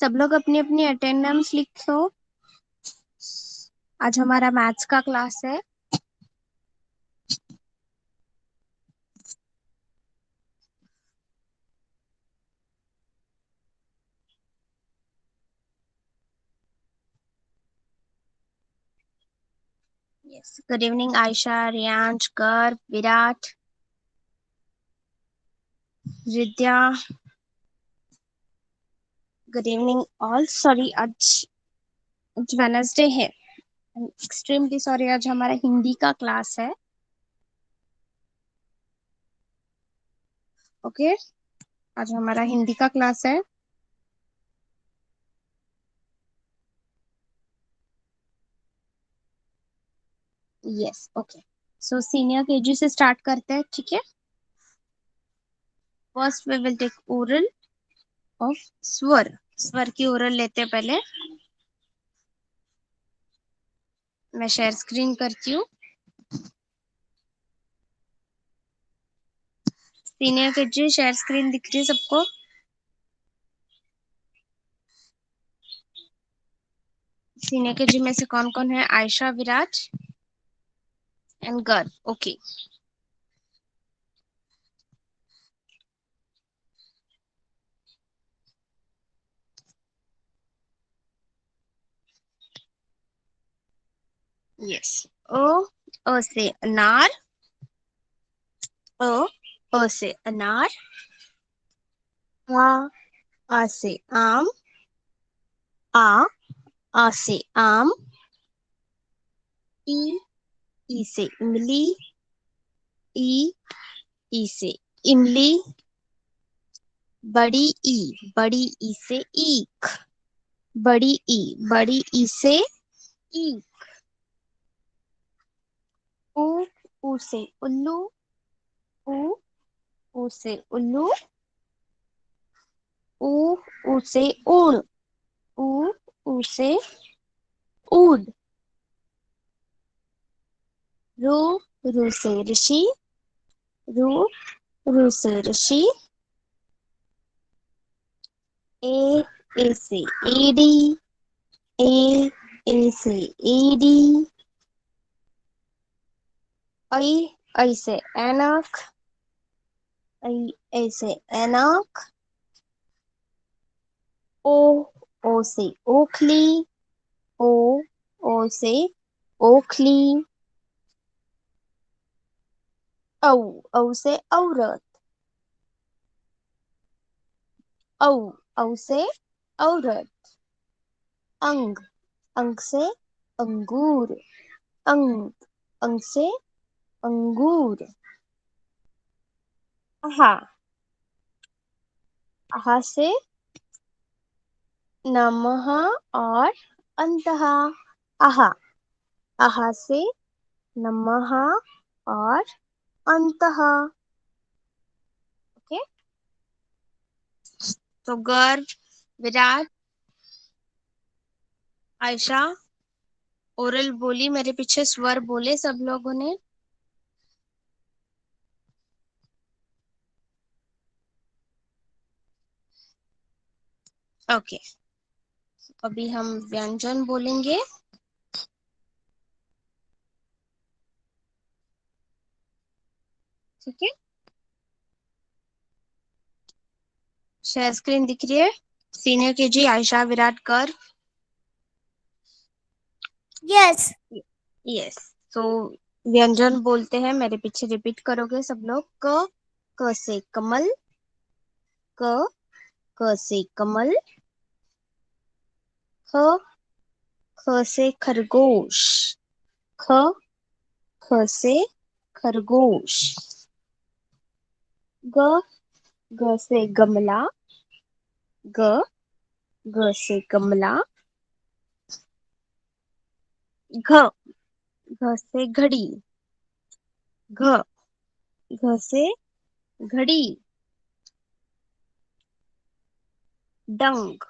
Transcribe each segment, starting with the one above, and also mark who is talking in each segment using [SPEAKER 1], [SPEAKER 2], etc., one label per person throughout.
[SPEAKER 1] सब लोग अपनी अपनी अटेंडेंस लिखो। आज हमारा मैथ्स का क्लास है। Yes, good evening Ayesha, Riyansh, Garv, Virat, Vidya. Good evening all. Sorry, आज वेडनेसडे है। एक्सट्रीमली सॉरी, आज हमारा हिंदी का क्लास है। ओके, आज हमारा हिंदी का क्लास है। Yes, okay. So senior KG से स्टार्ट करते हैं, ठीक है। First we will take oral of स्वर। स्वर की ओरल लेते हैं पहले। मैं शेयर स्क्रीन करती हूँ। सीनियर केजी शेयर स्क्रीन दिख रही है सबको? सीनियर केजी में से कौन कौन है? Ayesha, Viraj and Garv. Okay, yes. O, O से अनार। ओ, ओ से अनार। आ, आ से आम। आ, आ से आम। ई, ई से इमली। ई, ई से इमली। बड़ी ई, बड़ी ई से ईख। बड़ी ई, बड़ी ई से ईख। ऊ, ऊ से उल्लू। ऊ, ऊ से उल्लू। ऊ, ऊ से ऊन। ऊ, ऊ से ऊद। रू, रू से ऋषि। रू, रू से ऋषि। ए, ए से एडी। ए, ए से एडी। ऐ, ऐ से ऐनक। ऐ, ऐ से ऐनक। ओ, ओ से ओखली। ओ, ओ से ओखली। औ, औ से औरत। औ, औ से औरत। अंग, अंग से अंगूर। अंग, अंग से अंगूर। आहा, आहा से नमः और अंतः। आहा, आहा से नमः और अंतः। ओके, तो गर्व, विराट, आयशा ओरल बोली, मेरे पीछे स्वर बोले सब लोगों ने। ओके, अभी हम व्यंजन बोलेंगे। ठीक है, शेयर स्क्रीन दिख रही है? सीनियर केजी आयशा, विराट, कर।
[SPEAKER 2] Yes,
[SPEAKER 1] yes. तो व्यंजन बोलते हैं, मेरे पीछे रिपीट करोगे सब लोग। क से कमल। क, क से कमल। ख, ख से खरगोश। ख, ख से खरगोश। ग, ग से गमला। ग, ग से गमला। घ, घ से घड़ी। घ, घ से घड़ी। डंग,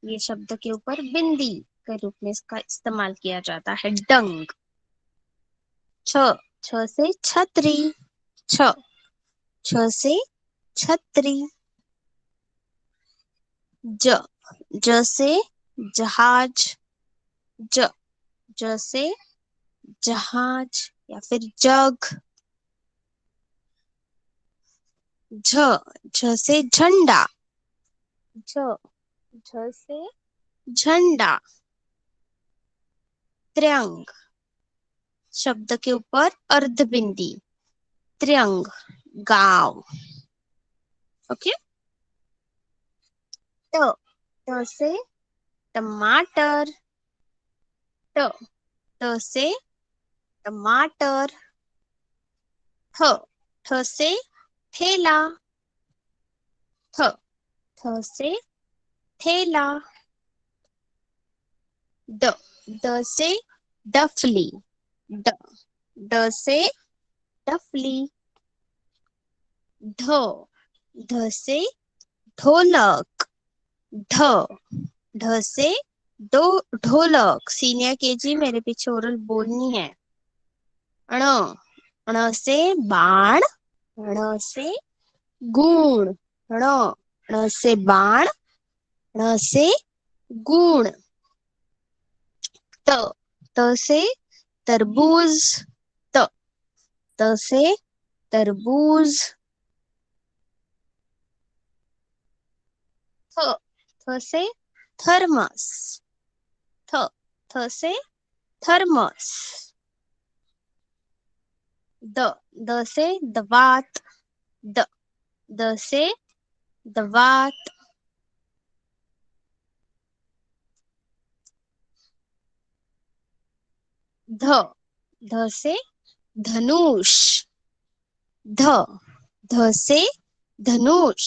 [SPEAKER 1] ये शब्द के ऊपर बिंदी के रूप में इसका इस्तेमाल किया जाता है, डंग। छ, छ से छतरी। छ, छ से छतरी। ज, ज से जहाज, ज ज से जहाज या फिर जग। झ झ से झंडा, झ झ से झंडा। त्र्यंग, शब्द के ऊपर अर्ध बिंदी, त्र्यंग गांव। ओके। त त से टमाटर, ट ट से टमाटर। थ थ से थैला, थ थ से थैला। ड ड से डफली, ड ड से डफली। ढ ढ से ढोलक, ढ ढ से दो ढोलक। सीनियर केजी मेरे पीछे ओरल बोलनी है। अण अण से बाण, ण से गुण, ण ण से बाण, ण से गुण। त त से तरबूज, त त से तरबूज। थ थ से थर्मस, थ थ से थर्मस। द द से दवात, द द से दवात। ध ध से धनुष, ध ध से धनुष।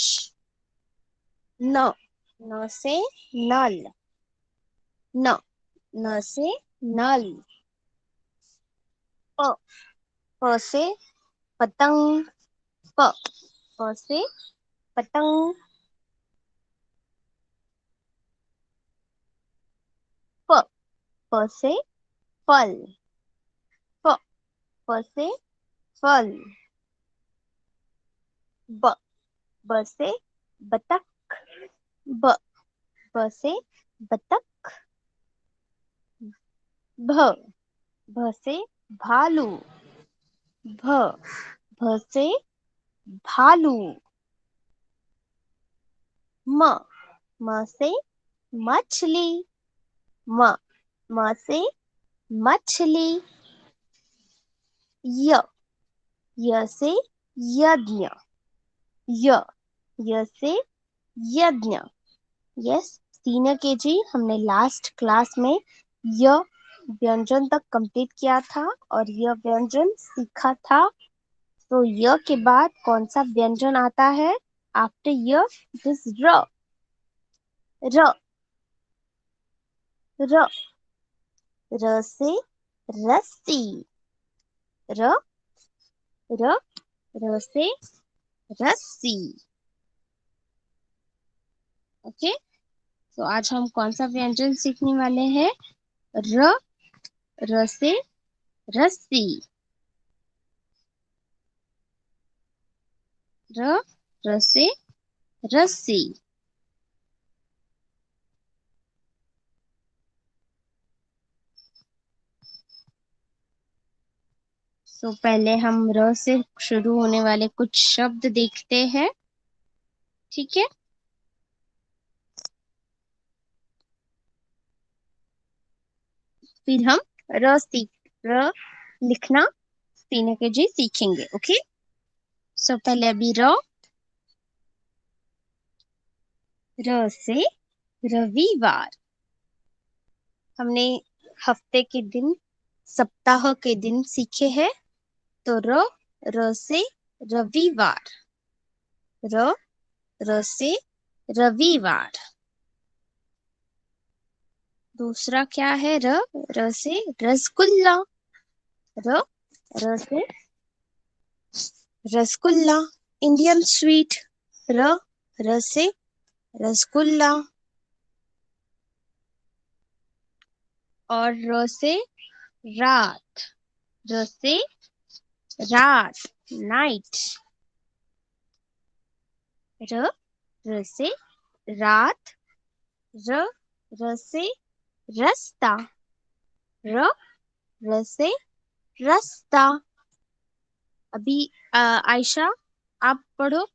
[SPEAKER 1] न न से नल, न न से नल। प प से पतंग, प प से पतंग। प प से फल, प प से फल। ब ब से बतख, ब ब से बतख। भ भ से भालू, भ भ से भालू। म म से मछली, म म से मछली। य य से यज्ञ, य य से यज्ञ। यस सीनियर केजी हमने लास्ट क्लास में य व्यंजन तक कंप्लीट किया था और यह व्यंजन सीखा था। तो य के बाद कौन सा व्यंजन आता है आफ्टर य? दिस र, र र र से रस्सी, र र र से रस्सी। ओके, तो आज हम कौन सा व्यंजन सीखने वाले हैं? र र से रस्सी, र र से रस्सी। तो पहले हम र से शुरू होने वाले कुछ शब्द देखते हैं, ठीक है? फिर हम र लिखना सीने के जी सीखेंगे। ओके, सो पहले अभी र से रविवार। हमने हफ्ते के दिन, सप्ताह के दिन सीखे हैं। तो र से रविवार, र से रविवार। दूसरा क्या है? र से रसगुल्ला, र र से रसगुल्ला, इंडियन स्वीट। र से रसगुल्ला। और र से रात, र से रात, नाइट। र से रात, र, र से रस्ता, र, र से रास्ता। अभी आयशा, आप पढ़ो।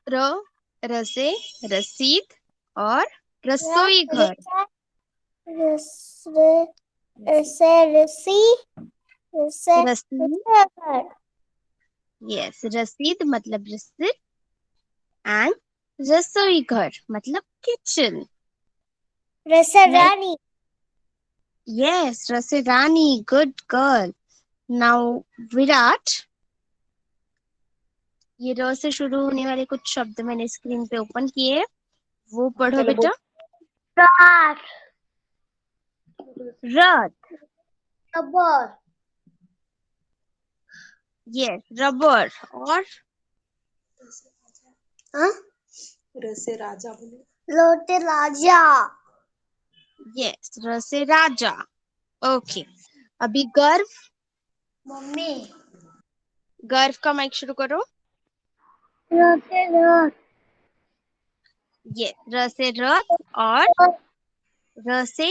[SPEAKER 1] र, र से रसीद और रसोई घर। रसीद, यस, रसीद मतलब रिसिप्ट, एंड रसोई घर मतलब किचन।
[SPEAKER 2] रसरानी।
[SPEAKER 1] यस, रसरानी, गुड गर्ल। नाउ विराट, ये र से शुरू होने वाले कुछ शब्द मैंने स्क्रीन पे ओपन किए, वो पढ़ो बेटा।
[SPEAKER 2] कार।
[SPEAKER 1] रथ,
[SPEAKER 2] रबर।
[SPEAKER 1] Yes, rubber. और
[SPEAKER 2] रसे राजा बोले। लोटे राजा।
[SPEAKER 1] यस, र से राजा। ओके, अभी गर्व।
[SPEAKER 2] मम्मी।
[SPEAKER 1] गर्व का माइक शुरू करो।
[SPEAKER 2] रसे रथ।
[SPEAKER 1] ये र से रथ और र से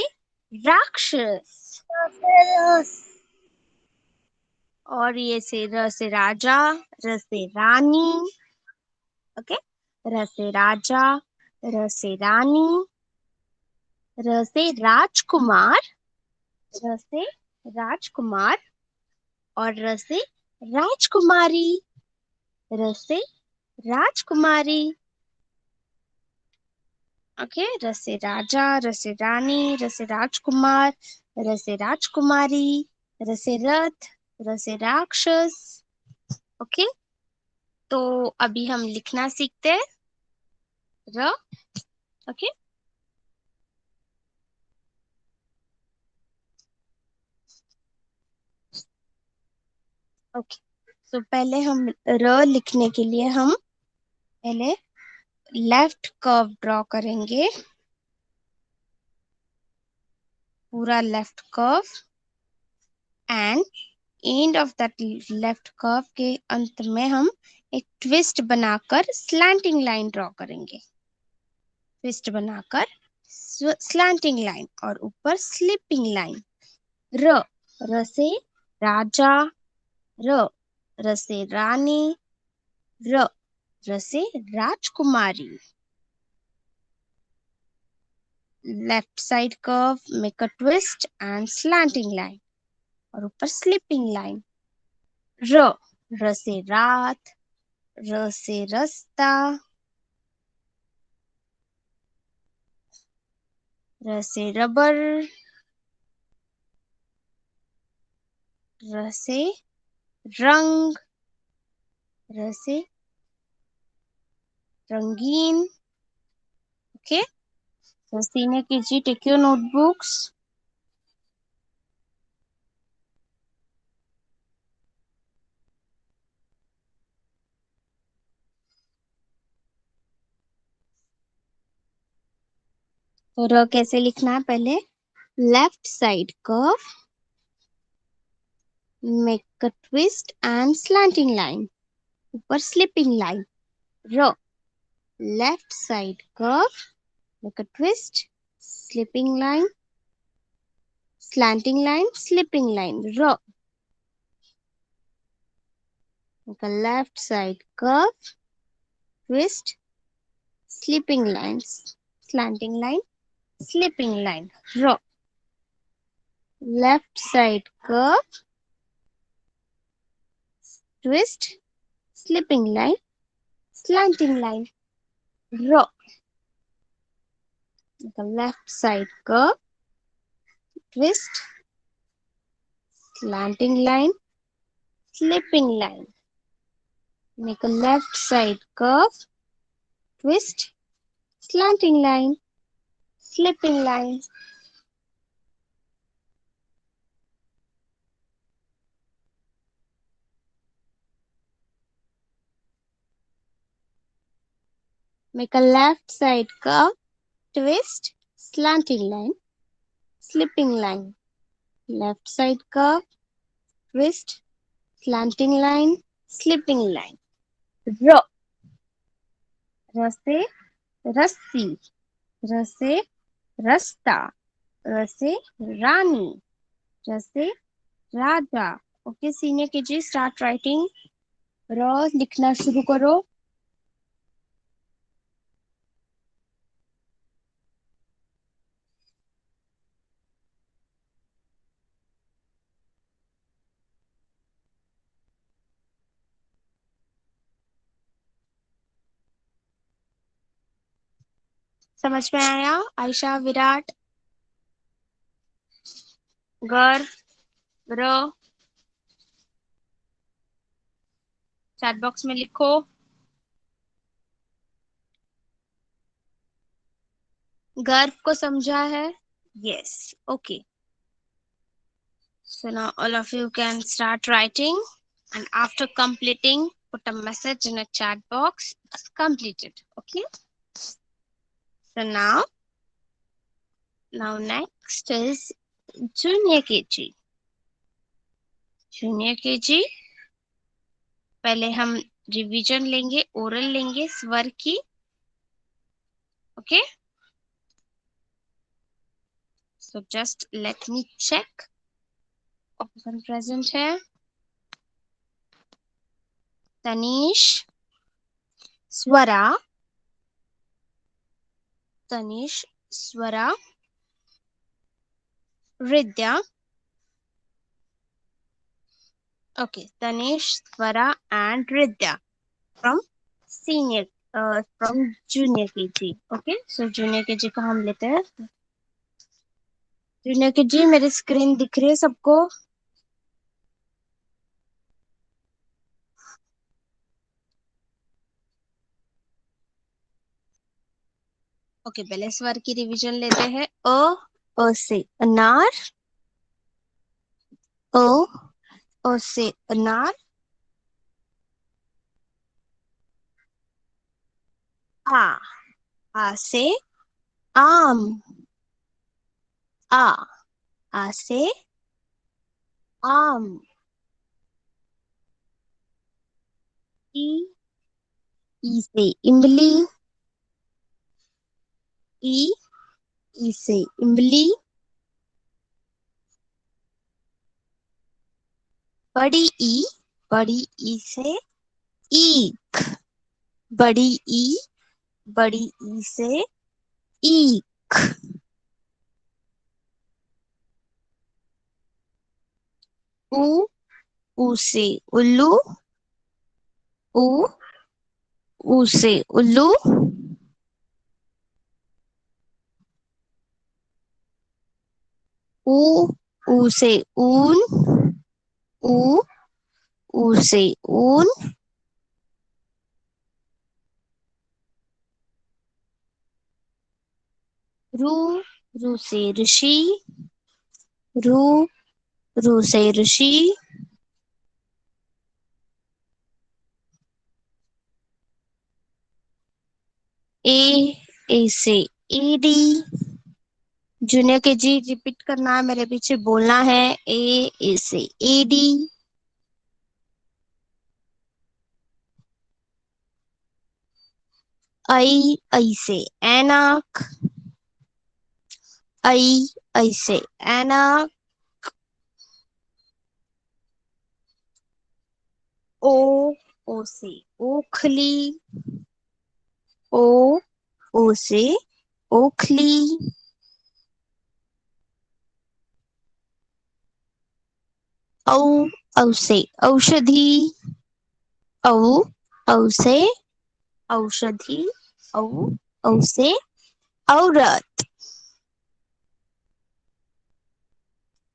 [SPEAKER 1] राक्षस,
[SPEAKER 2] रसे रस।
[SPEAKER 1] और ये से र से राजा, र से रानी। ओके, र से राजा, र से रानी, र से राजकुमार, र से राजकुमार, और र से राजकुमारी, र से राजकुमारी। ओके, र से राजा, र से रानी, र से राजकुमार, र से राजकुमारी, र से रथ, र से राक्षस। ओके, तो अभी हम लिखना सीखते हैं। र, ओके, ओके। तो पहले हम र लिखने के लिए हम पहले लेफ्ट कर्व ड्रॉ करेंगे, पूरा left curve, and end of that left curve के अंत में हम एक ट्विस्ट बनाकर स्लैंटिंग लाइन ड्रॉ करेंगे, ट्विस्ट बनाकर स्लैंटिंग लाइन, और ऊपर स्लिपिंग लाइन। र, र से राजा, र, र से रानी, र, र से राजकुमारी। Left side curve, make a twist and slanting line, और ऊपर स्लिपिंग लाइन। र, र से रात, र से रास्ता, र से रबर, र से रंग, र से रंगीन। ओके, तो सीनियर कीजिए, टेक योर नोटबुक्स। तो र कैसे लिखना है, पहले left side curve, make a twist and slanting line, ऊपर स्लिपिंग लाइन। र, left side curve, make a twist, slipping line, slanting line, slipping line. R, make a left side curve, twist, slipping lines, slanting line, slipping line. R, left side curve, twist, slipping line, slanting line. R, make a left side curve, twist, slanting line, slipping line. Make a left side curve, twist, slanting line, slipping line. Make a left side curve, twist, slanting line, slipping line. Left side curve, twist, slanting line, slipping line. र, र से रस्सी, र से रस्ता, र से रानी, र से राजा. Okay senior KG, start writing. र लिखना शुरू करो. समझ में आया? आयशा, विराट, गर, र. चैट बॉक्स में लिखो. गर्व को समझा है? Yes. Okay. So now all of you can start writing, and after completing, put a message in a chat box. It's completed. Okay. So now next is junior KG. Junior KG, पहले हम revision लेंगे, oral लेंगे स्वर की. Okay. So just let me check. Option present है. तनीश, स्वरा, तनीश, स्वरा, रिद्या. Okay, Tanish, Swara, and Ridya from senior, from junior KG. Okay, so junior KG का हम लेते हैं. junior KG मेरी स्क्रीन दिख रही है सबको? ओके, पहले स्वर की रिवीजन लेते हैं. अ से अनार, अ से अनार. आ से आम, आ से आम. ई से इमली, ई से इमली. बड़ी ई से ईख, बड़ी ई से ईख. ऊ से उल्लू, ऊ से उल्लू. ऊ से ऊन, ऊ से ऊन. रू से ऋषि, रू से ऋषि. ए से एडी. जूनियर के जी रिपीट करना है, मेरे पीछे बोलना है. ए से एडी. आई से ऐनक, आई से ऐनक. ओ से ओखली, ओ से ओखली. औ से औषधि, औ से औषधि. औ से औरत.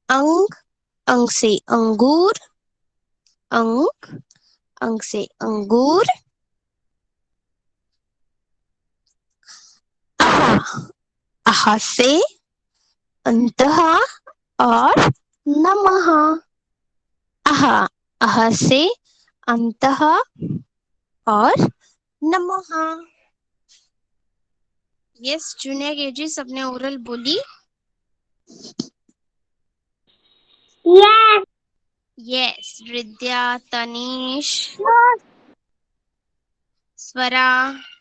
[SPEAKER 1] अंग से अंगूर, अंग से अंगूर. आहा से अंतः और नमः. आहा से अंतः और नमः. यस जूनियर केजी, सबने ओरल बोली?
[SPEAKER 2] Yes.
[SPEAKER 1] यस, रिद्या, तनीश, स्वरा,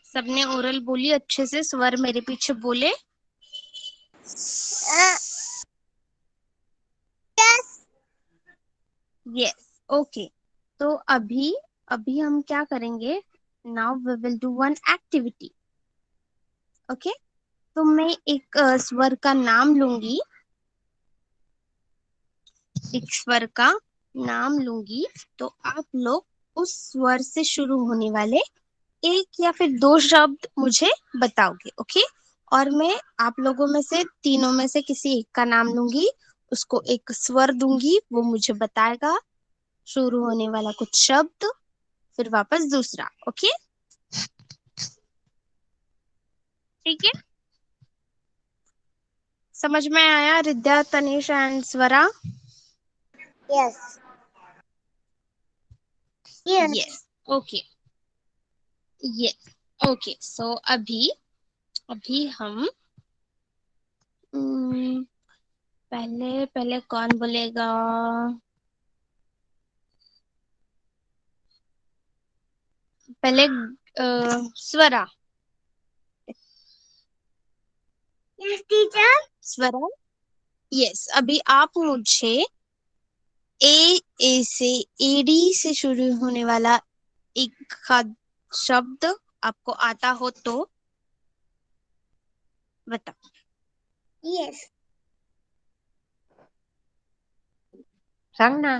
[SPEAKER 1] सबने ओरल बोली अच्छे से। स्वर मेरे पीछे बोले। Yes, okay. तो अभी अभी हम क्या करेंगे? Now we will do one activity. Okay, तो मैं एक स्वर का नाम लूंगी, एक स्वर का नाम लूंगी। तो आप लोग उस स्वर से शुरू होने वाले एक या फिर दो शब्द मुझे बताओगे। ओके, और मैं आप लोगों में से तीनों में से किसी एक का नाम लूंगी, उसको एक स्वर दूंगी, वो मुझे बताएगा शुरू होने वाला कुछ शब्द, फिर वापस दूसरा। ओके, ठीक है? समझ में आया Ridya, Tanish and Swara?
[SPEAKER 2] Yes yes
[SPEAKER 1] yes, okay. Yes, okay. So अभी अभी हम पहले पहले कौन बोलेगा? पहले Swara.
[SPEAKER 2] Yes teacher.
[SPEAKER 1] Swara, yes. अभी आप मुझे ए से एडी से शुरू होने वाला एक शब्द आपको आता हो तो बताओ।
[SPEAKER 2] यस
[SPEAKER 3] सांग ना,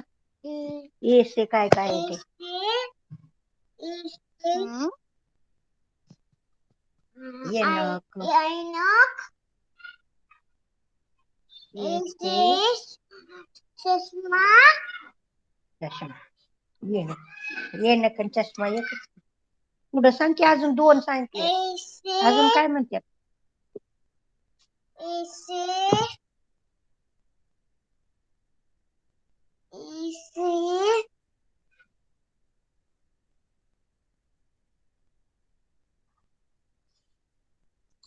[SPEAKER 3] ए से काय काय येते?
[SPEAKER 1] हम्म,
[SPEAKER 3] येनक,
[SPEAKER 2] ऐनक
[SPEAKER 3] ए से
[SPEAKER 2] चष्मा
[SPEAKER 3] चष्मा. येनक, येनक आणि चष्मा एकच. पुढं सांग की, अजून दोन सांगितले. अजून काय म्हणतात?
[SPEAKER 2] ऐसे ऐसे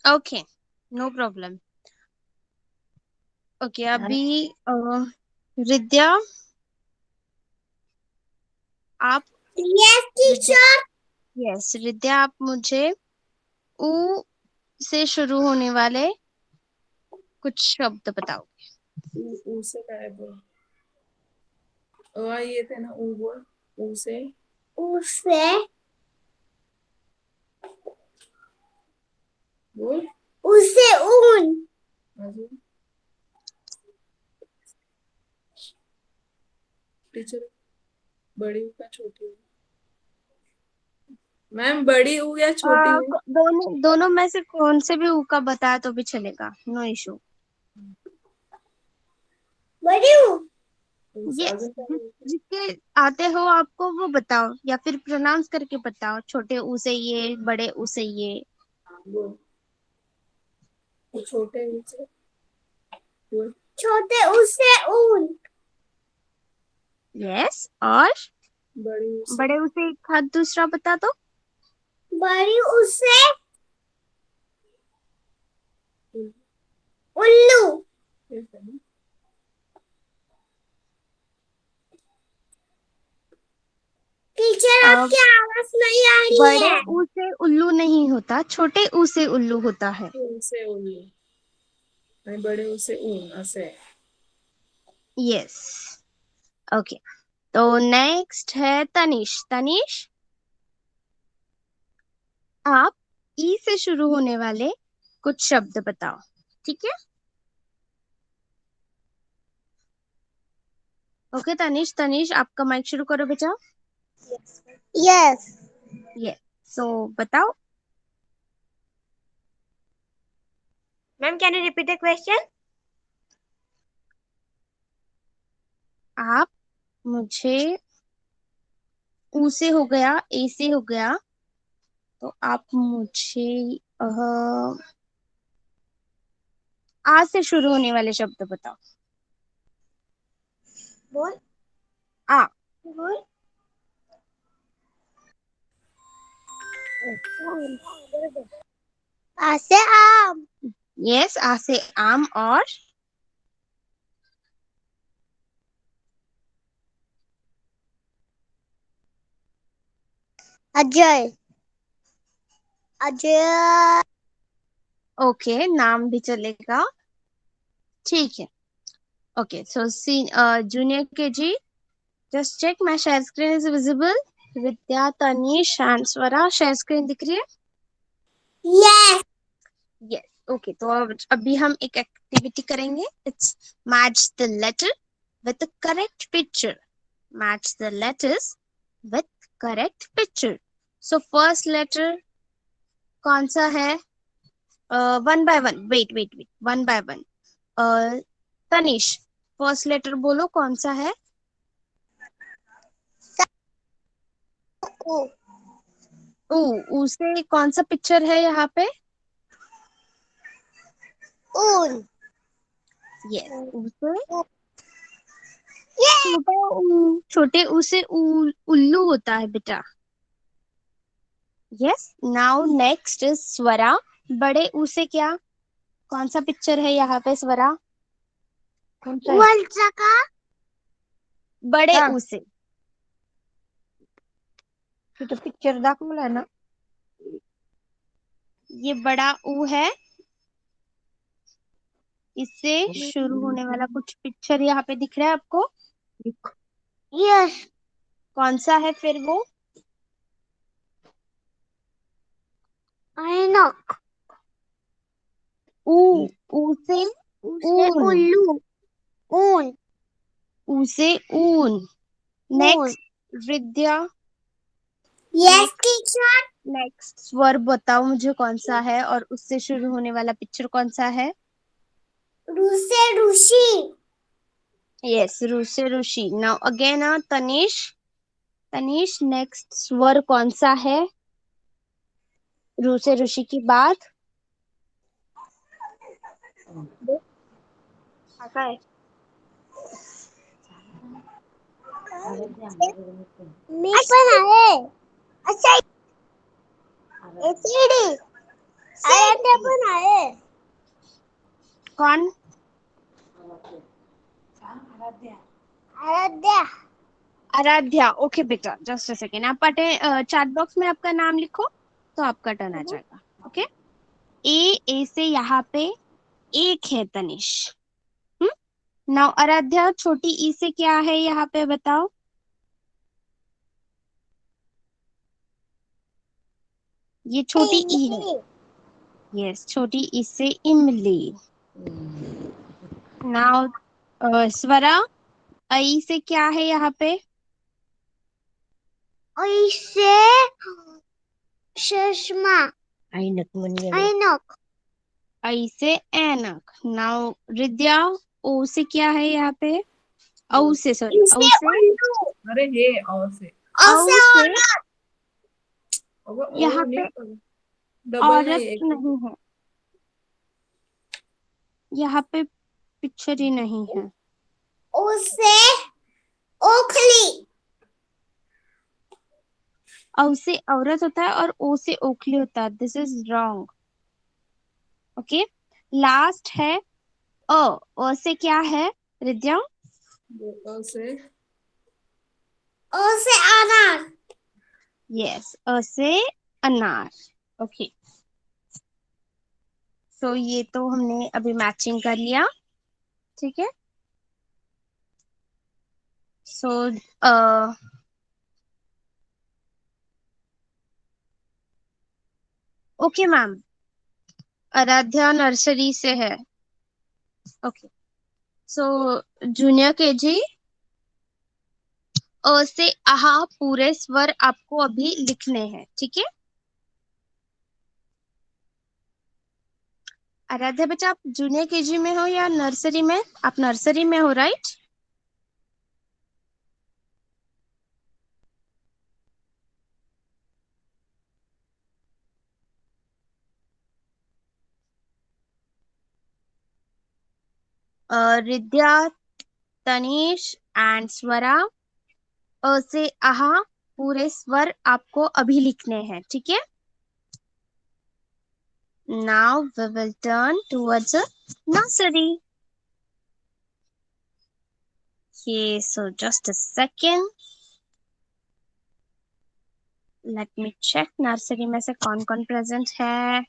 [SPEAKER 1] ओके, नो प्रॉब्लम। ओके, अभी रिद्या, आप
[SPEAKER 2] यस टीचर।
[SPEAKER 1] यस रिद्या, आप मुझे ऊ से शुरू होने वाले कुछ शब्द बताओ।
[SPEAKER 4] ऊ से काय बोल? येते ना ऊ बोल. ऊ से
[SPEAKER 2] उसे
[SPEAKER 4] बोल.
[SPEAKER 2] उसे ऊन
[SPEAKER 4] अजून टीचर, बड़ी ऊ का छोटी ऊ? मैम, बड़ी ऊ या छोटी ऊ?
[SPEAKER 1] दोनों दोनों में से कौन से भी ऊ का बताया तो भी चलेगा, नो इशू।
[SPEAKER 2] बड़ी ऊ।
[SPEAKER 1] ये
[SPEAKER 4] अजून काय?
[SPEAKER 1] जिसके आते हो आपको वो बताओ, या फिर प्रोनाउंस करके बताओ। छोटे ऊ से ये, बड़े ऊ से ये।
[SPEAKER 4] बोल. छोटे ऊ से बोल.
[SPEAKER 2] छोटे उसे ऊन
[SPEAKER 1] यस, और
[SPEAKER 4] बड़ी ऊ से
[SPEAKER 1] बड़े ऊ से एक हाथ दूसरा बता दो।
[SPEAKER 2] बड़ी उसे
[SPEAKER 4] उल्लू.
[SPEAKER 2] उल्लू।
[SPEAKER 4] ऐसे ना?
[SPEAKER 2] टीचर
[SPEAKER 1] अब
[SPEAKER 2] आपकी आवाज नहीं आ रही
[SPEAKER 1] बड़े
[SPEAKER 2] है।
[SPEAKER 1] ऊ से उल्लू नहीं होता, छोटे ऊ से उल्लू होता है।
[SPEAKER 4] ऊ से उल्लू आणि बड़े ऊ से ऊन असे.
[SPEAKER 1] Yes, okay. तो नेक्स्ट है तनीश। तनीश, आप ई से शुरू होने वाले कुछ शब्द बताओ, ठीक है? ओके तनीश, तनीश आपका माइक शुरू करो बेटा।
[SPEAKER 2] यस
[SPEAKER 1] ये सो बताओ।
[SPEAKER 2] Ma'am, can you repeat the question?
[SPEAKER 1] आप मुझे ऊ से हो गया, ए से हो गया, तो आप मुझे आ से शुरू होने वाले शब्द बताओ।
[SPEAKER 2] बोल
[SPEAKER 1] आ।
[SPEAKER 2] बोल। आ से आम।
[SPEAKER 1] यस, आ से आम। और
[SPEAKER 2] अजय. अजय.
[SPEAKER 1] ओके, नाम भी चलेगा, ठीक है. Okay, so junior KG, just check my share screen is visible. Vidya, Tanish and Swara, share screen दिख रही है?
[SPEAKER 2] Yes.
[SPEAKER 1] यस. ओके, तो अभी हम एक एक्टिविटी करेंगे. It's match the letter with the correct picture. Match the letters with correct picture. So first letter कौन सा है? One by one, wait wait wait, one by one. Tanish, first letter बोलो कौन सा है?
[SPEAKER 2] U.
[SPEAKER 1] ऊ से कौन सा पिक्चर है यहाँ पे?
[SPEAKER 2] Un.
[SPEAKER 1] यस, ऊ से
[SPEAKER 2] Yes.
[SPEAKER 1] छोटा ऊ. छोटे ऊ से उल्लू होता है बेटा. यस. नाउ नेक्स्ट इज स्वरा. बड़े ऊ से क्या, कौन सा पिक्चर है यहाँ पे स्वरा?
[SPEAKER 3] कौन सा है?
[SPEAKER 2] वंशका.
[SPEAKER 1] बड़े
[SPEAKER 3] हाँ.
[SPEAKER 1] ऊ से.
[SPEAKER 3] फिर तो पिक्चर दाखवला ना.
[SPEAKER 1] ये बड़ा ऊ है, इससे शुरू होने वाला कुछ पिक्चर यहाँ पे दिख रहा है आपको?
[SPEAKER 2] Yes.
[SPEAKER 1] कौन सा है फिर वो?
[SPEAKER 2] Ainok.
[SPEAKER 1] ऊ. ऊ से
[SPEAKER 2] उसे
[SPEAKER 1] ऊन.
[SPEAKER 2] उल्लू. ऊन.
[SPEAKER 1] ऊ से ऊन. नेक्स्ट विद्या.
[SPEAKER 2] Yes, teacher.
[SPEAKER 1] नेक्स्ट स्वर बताओ मुझे कौन सा है, और उससे शुरू होने वाला पिक्चर कौन सा है?
[SPEAKER 2] ऋषि. ऋषि.
[SPEAKER 1] यस, रू से Rishi. Now again Tanish. Tanish, next स्वर कौन सा है रू से ऋषि की बाद? है
[SPEAKER 2] मी पण आहे. अच्छा. एसीडी. आराध्या पण आहे.
[SPEAKER 1] कौन?
[SPEAKER 2] आराध्या.
[SPEAKER 1] आराध्या. ओके बेटा, जस्ट अ सेकेंड. आप चैट बॉक्स में आपका नाम लिखो तो आपका टर्न आ जाएगा. ओके. ए से यहाँ पे एक है तनिष. नाउ आराध्या, छोटी ई से क्या है यहाँ पे बताओ? ये छोटी ई है. यस, छोटी ई से इमली. नाउ स्वरा, आई से क्या है यहाँ पे?
[SPEAKER 2] ऐसे चष्मा.
[SPEAKER 3] ऐनक म्हणून.
[SPEAKER 2] ऐनक.
[SPEAKER 1] आई से ऐनक. नाउ विद्या, ओ से क्या है यहाँ पे? औ से, सॉरी, औ
[SPEAKER 2] इसे
[SPEAKER 1] से.
[SPEAKER 2] उल्लू.
[SPEAKER 4] अरे हे और से
[SPEAKER 1] औ
[SPEAKER 2] औसे
[SPEAKER 1] से
[SPEAKER 2] औरत.
[SPEAKER 1] यहाँ पे
[SPEAKER 4] डबल
[SPEAKER 1] औरत
[SPEAKER 4] नहीं एक
[SPEAKER 1] नहीं है, यहाँ पे पिक्चर ही नहीं है.
[SPEAKER 2] उसे ओखली.
[SPEAKER 1] औ से औरत होता है और ओ से ओखली होता है. This is wrong. Okay. Last है अ से क्या है विद्या?
[SPEAKER 4] से
[SPEAKER 2] ओसे अनार.
[SPEAKER 1] यस, अ से अनार. ओके. सो ये तो हमने अभी मैचिंग कर लिया, ठीक है. So okay ma'am, Aaradhya nursery से है. ओके. सो जूनियर केजी, अ से आहा पूरे स्वर आपको अभी लिखने हैं, ठीक है. आराध्या बेटा, आप जूनियर केजी में हो या नर्सरी में? आप नर्सरी में हो, राइट? रिद्या, तनीश एंड स्वरा, अ से आहा पूरे स्वर आपको अभी लिखने हैं, ठीक है. Now we will turn towards nursery. Okay, so just a second. Let me check nursery में से कौन कौन प्रेजेंट है।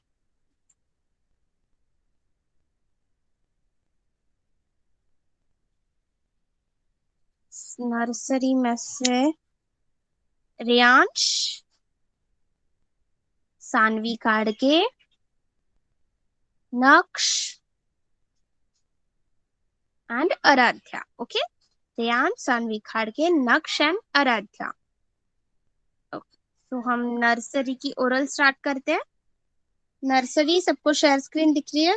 [SPEAKER 1] नर्सरी में से रियांश, सानवी काड़के, नक्श एंड आराध्या। ओके, रियांश, सानवी खाड़के, नक्श एंड आराध्या। तो हम नर्सरी की ओरल स्टार्ट करते हैं। नर्सरी सबको शेयर स्क्रीन दिख रही है?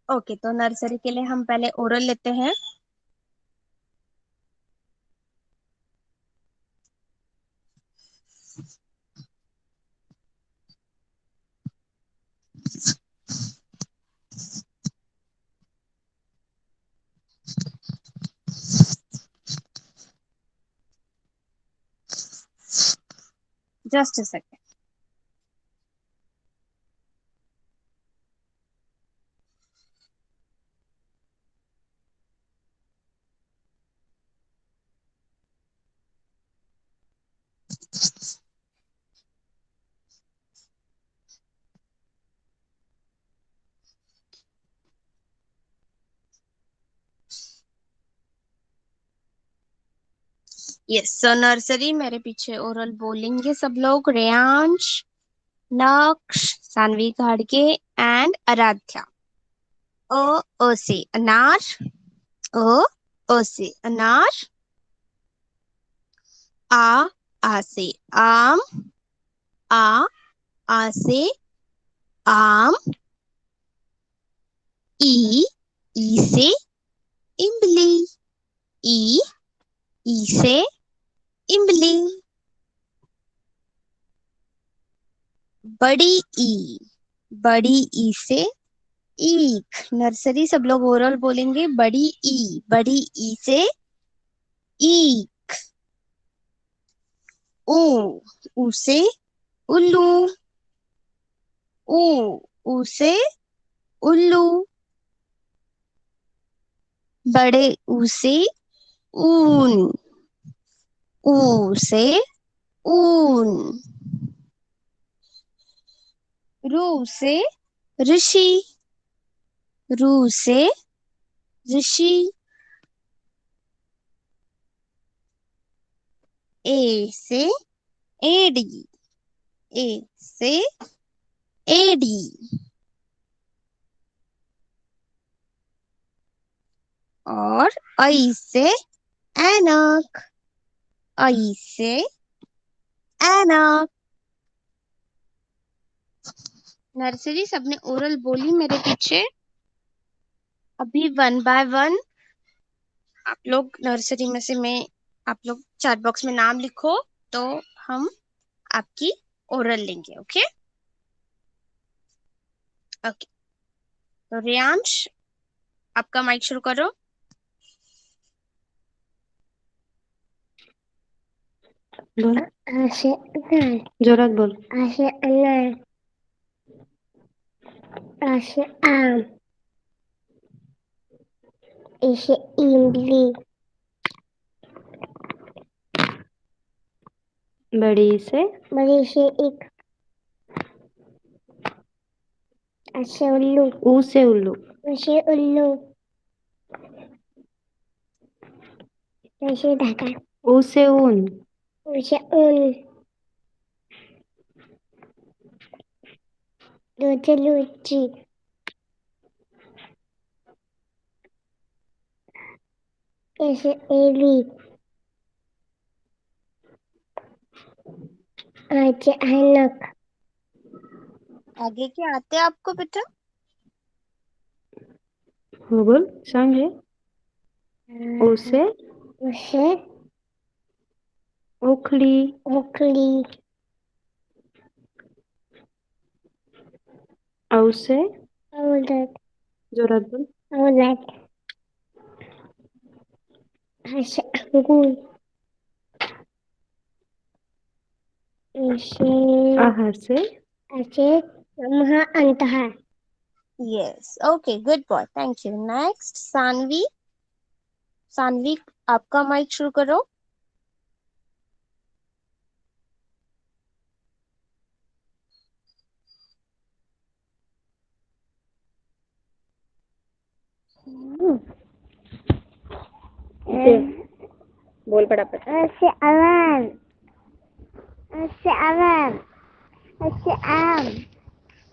[SPEAKER 1] ओके, तो नर्सरी के लिए हम पहले ओरल लेते हैं। Just a second. Yes, so nursery मेरे पीछे ओरल बोलेंगे सब लोग। रेयांश, नक्श, Saanvi Ghadke and Aaradhya. O, O से अनार। ओ, ओ से अनार। आ से आम। आ से आम। ई से इमली। ई से इमली। बड़ी ई से ईख। नर्सरी सब लोग ओरल बोलेंगे बड़ी ई से ईख। ऊ से उल्लू। ऊ से उल्लू। बड़े ऊ से ऊन। ऊ से ऊन। रू से ऋषि। रू से ऋषि। ए से एडी। ए से एडी। और आई से ऐनक। आई से ऐनक। नर्सरी सबने ओरल बोली मेरे पीछे। अभी 1 बाय 1 आप लोग नर्सरी में से मैं आप लोग चैट बॉक्स में नाम लिखो, तो हम आपकी ओरल लेंगे। ओके ओके, तो रियांश आपका माइक शुरू करो।
[SPEAKER 2] बोल। आशे अनार।
[SPEAKER 3] जोरात बोल।
[SPEAKER 2] आशे अनार। आशे आम। इसे इमली।
[SPEAKER 3] बड़ी से
[SPEAKER 2] बड़ी से एक। ऐसे उल्लू।
[SPEAKER 3] ऊ से उल्लू।
[SPEAKER 2] ऐसे उल्लू। ऐसे ढका।
[SPEAKER 3] ऊ से ऊन।
[SPEAKER 2] ऐसे ऊन। लूची लूची। ऐसे एली। ऐसे ऐनक।
[SPEAKER 1] आगे के आते हैं आपको बेटा?
[SPEAKER 3] हो बोल सांगे। ऊ से
[SPEAKER 2] उसे
[SPEAKER 3] ओखली।
[SPEAKER 2] ओखली।
[SPEAKER 3] औ से
[SPEAKER 2] औरत।
[SPEAKER 3] जोरात बोल।
[SPEAKER 2] औरत। ऐसे अंगूर। ऐसे
[SPEAKER 3] आहार से
[SPEAKER 2] ऐसे महाअंतः।
[SPEAKER 1] Yes. Okay, good boy. Thank you. Next, Sanvi. Saanvi, आपका माइक शुरू करो.
[SPEAKER 2] बोल फटाफट. ऐसे आम. ऐसे आम. ऐसे आम.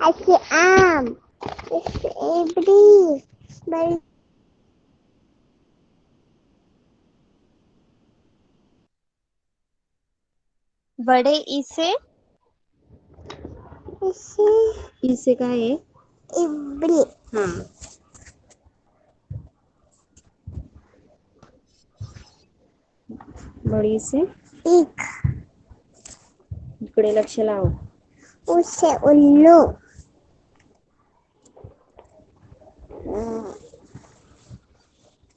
[SPEAKER 2] ऐसे आम. ऐसे एवरी. बड़ी.
[SPEAKER 1] बड़े ई से.
[SPEAKER 2] ऐसे
[SPEAKER 1] ई से का है?
[SPEAKER 2] एवरी.
[SPEAKER 1] हाँ. बड़ी से
[SPEAKER 2] एक.
[SPEAKER 1] इकडे लक्ष लाव.
[SPEAKER 2] उसे उल्लू.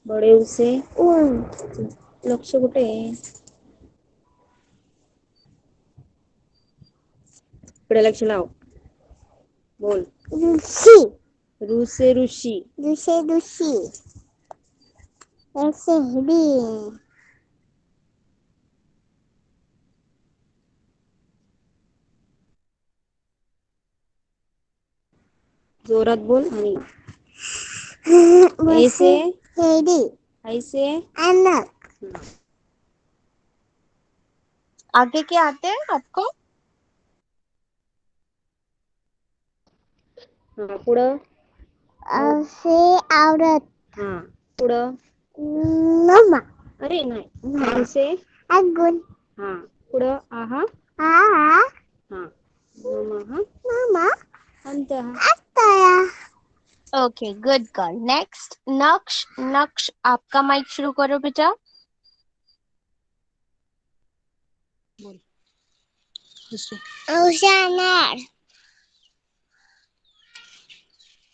[SPEAKER 1] बड़े उसे
[SPEAKER 2] ऊन.
[SPEAKER 1] लक्ष कुठे आहे? इकडे लक्ष लाव. बोल.
[SPEAKER 2] ऋषी.
[SPEAKER 1] रू से ऋषी.
[SPEAKER 2] दूसरे ऋषी. ऐसे हरी.
[SPEAKER 1] जोरात बोल. आणि
[SPEAKER 2] ऐसे
[SPEAKER 1] ऐसे
[SPEAKER 2] हेडी.
[SPEAKER 1] ऐसे.
[SPEAKER 2] अनक.
[SPEAKER 1] आगे क्या आते हैं आपको? हाँ, पुढं.
[SPEAKER 2] ऐसे औरत.
[SPEAKER 1] हाँ, पुढं.
[SPEAKER 2] नमा.
[SPEAKER 1] अरे नाही. ऐसे.
[SPEAKER 2] अगुन.
[SPEAKER 1] हाँ, पुढं. आहा.
[SPEAKER 2] आ.
[SPEAKER 1] हाँ. नमः.
[SPEAKER 2] मामा.
[SPEAKER 1] अंतः.
[SPEAKER 2] ताया.
[SPEAKER 1] Okay, good girl. नेक्स्ट, नक्श. नक्श, आपका माइक शुरू करो बेटा. बोल.
[SPEAKER 2] औषानार.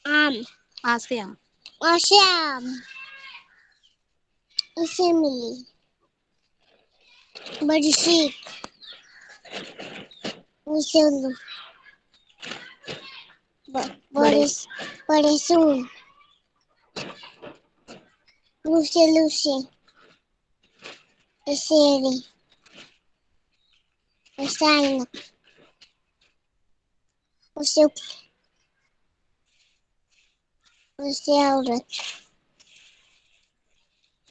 [SPEAKER 2] आम.
[SPEAKER 1] आसे आम.
[SPEAKER 2] आम. इसे मिली. बड़ी शीख. इसे उल्लू. बड़े बड़े सून. लूसे लूसे. इसेरी. उसाइन. उसे उसे औरत.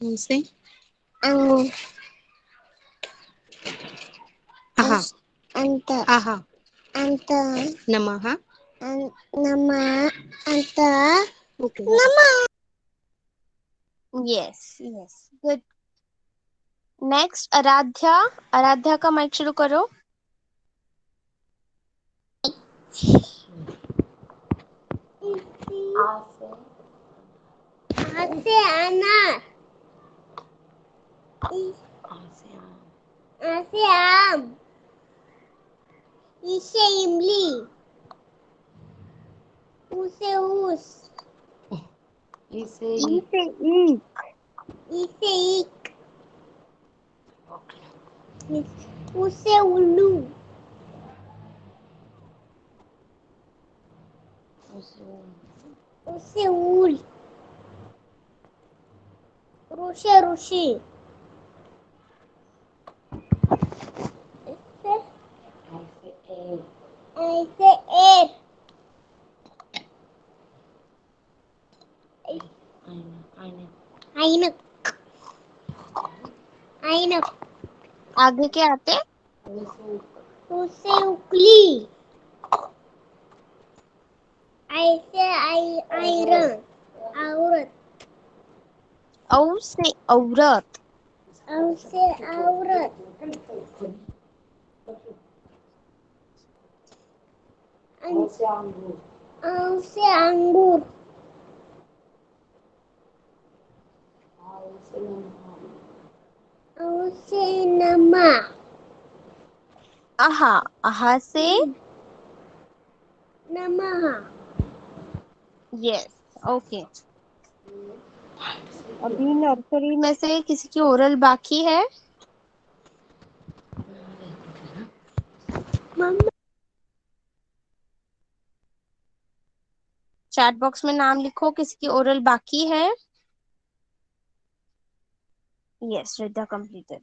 [SPEAKER 1] उसे.
[SPEAKER 2] अंगूर.
[SPEAKER 1] आहा.
[SPEAKER 2] अंत.
[SPEAKER 1] आहा.
[SPEAKER 2] अंत.
[SPEAKER 1] नमः.
[SPEAKER 2] नमा. अंत.
[SPEAKER 1] ओके.
[SPEAKER 2] नमा.
[SPEAKER 1] Yes yes, good. Next, Aaradhya. Aaradhya का माइक शुरू करो.
[SPEAKER 2] आसे अनार. आसे आम. इसे इमली. उसे ऊस.
[SPEAKER 1] इसे.
[SPEAKER 2] इसे ईख. इसे ईख. उसे उल्लू. उसे ऊल. ऋषि ऋषि. ऐसे एर. ऐनक. ऐनक.
[SPEAKER 1] आगे क्या आते हैं?
[SPEAKER 2] उसे उकली. ऐसे आयरन. औरत.
[SPEAKER 1] औ से औरत.
[SPEAKER 2] औसे औरत. औसे अंगूर. औसे नमा.
[SPEAKER 1] आहा. आहा से.
[SPEAKER 2] नमः.
[SPEAKER 1] यस. ओके. अभी नर्सरी में से किसी की ओरल बाकी है? चैट बॉक्स में नाम लिखो, किसी की ओरल बाकी है? Yes, रिद्धा completed.